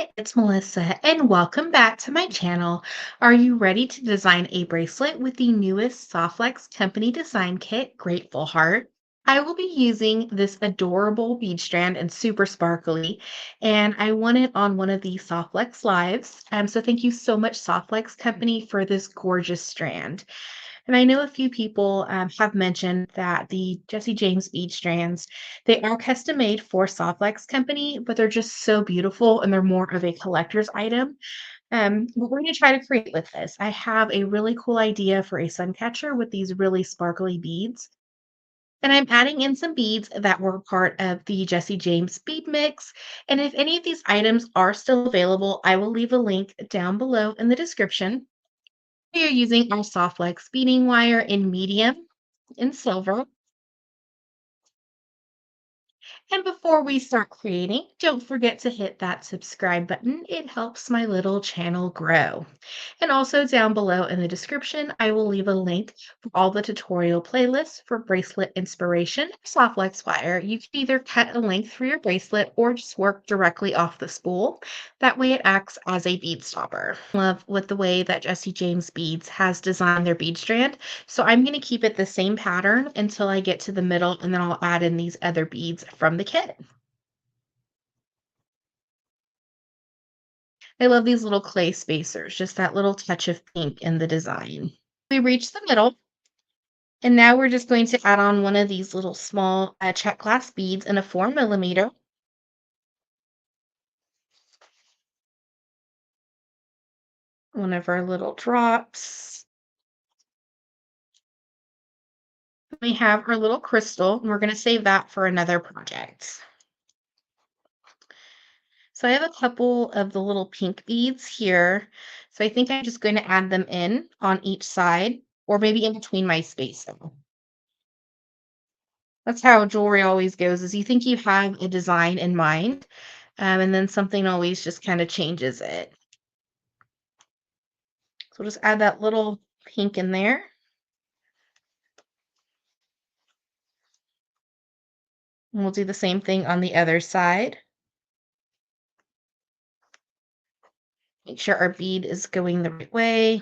Hi, it's Melissa, and welcome back to my channel. Are you ready to design a bracelet with the newest Softlex company design kit, Grateful Heart? I will be using this adorable bead strand and super sparkly, and I won it on one of the Softlex lives. So thank you so much, Softlex company, for this gorgeous strand. And I know a few people have mentioned that the Jesse James bead strands, they are custom made for Softlex Company, but they're just so beautiful and they're more of a collector's item. What we're going to try to create with this, I have a really cool idea for a sun catcher with these really sparkly beads. And I'm adding in some beads that were part of the Jesse James bead mix. And if any of these items are still available, I will leave a link down below in the description. We are using our Softlex beading wire in medium in silver. And before we start creating, don't forget to hit that subscribe button. It helps my little channel grow. And also down below in the description, I will leave a link for all the tutorial playlists for bracelet inspiration. Softlex wire, you can either cut a length for your bracelet or just work directly off the spool. That way it acts as a bead stopper. Love with the way that Jesse James Beads has designed their bead strand. So I'm going to keep it the same pattern until I get to the middle, and then I'll add in these other beads from the kit. I love these little clay spacers, just that little touch of pink in the design. We reach the middle, and now we're just going to add on one of these little small check glass beads in a 4 millimeter. One of our little drops. We have our little crystal, and we're going to save that for another project. So I have a couple of the little pink beads here. So I think I'm just going to add them in on each side or maybe in between my spacing. That's how jewelry always goes, is you think you have a design in mind, and then something always just kind of changes it. So we'll just add that little pink in there. And we'll do the same thing on the other side. Make sure our bead is going the right way.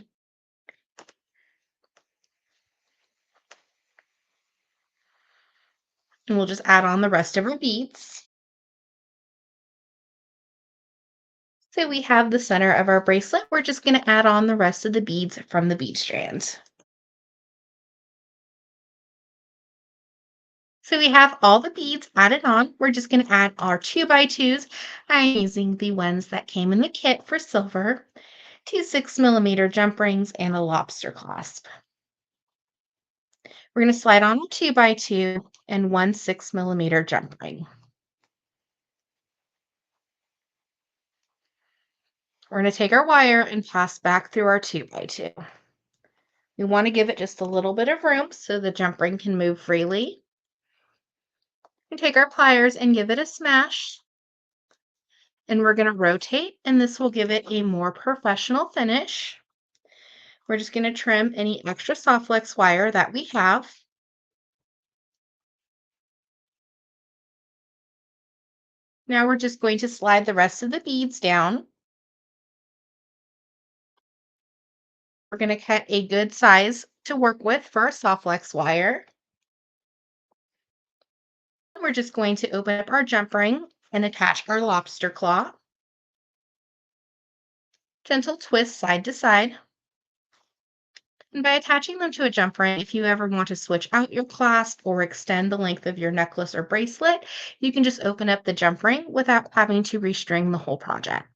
And we'll just add on the rest of our beads. So we have the center of our bracelet. We're just going to add on the rest of the beads from the bead strands. So we have all the beads added on. We're just going to add our 2x2s. I'm using the ones that came in the kit for silver, 2 6 millimeter jump rings, and a lobster clasp. We're going to slide on a 2x2 and 1 6 millimeter jump ring. We're going to take our wire and pass back through our 2x2. We want to give it just a little bit of room so the jump ring can move freely. We take our pliers and give it a smash. And we're going to rotate, and this will give it a more professional finish. We're just going to trim any extra Softlex wire that we have. Now we're just going to slide the rest of the beads down. We're going to cut a good size to work with for our Softlex wire. We're just going to open up our jump ring and attach our lobster claw. Gentle twist side to side. And by attaching them to a jump ring, if you ever want to switch out your clasp or extend the length of your necklace or bracelet, you can just open up the jump ring without having to restring the whole project.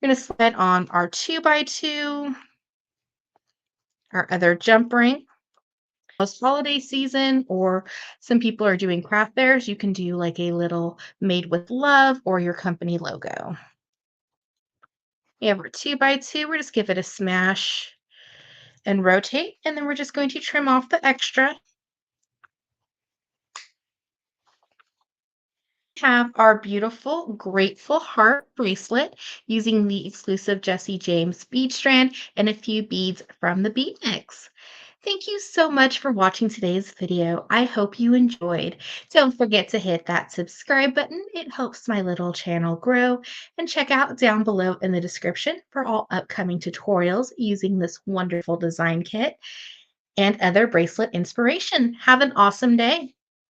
We're going to slide on our 2x2, our other jump ring. This holiday season, or some people are doing craft fairs, you can do like a little made with love or your company logo. We have our 2x2. We're just give it a smash and rotate, and then we're just going to trim off the extra. Have our beautiful Grateful Heart bracelet using the exclusive Jesse James bead strand and a few beads from the bead mix. Thank you so much for watching today's video. I hope you enjoyed. Don't forget to hit that subscribe button. It helps my little channel grow. And check out down below in the description for all upcoming tutorials using this wonderful design kit and other bracelet inspiration. Have an awesome day.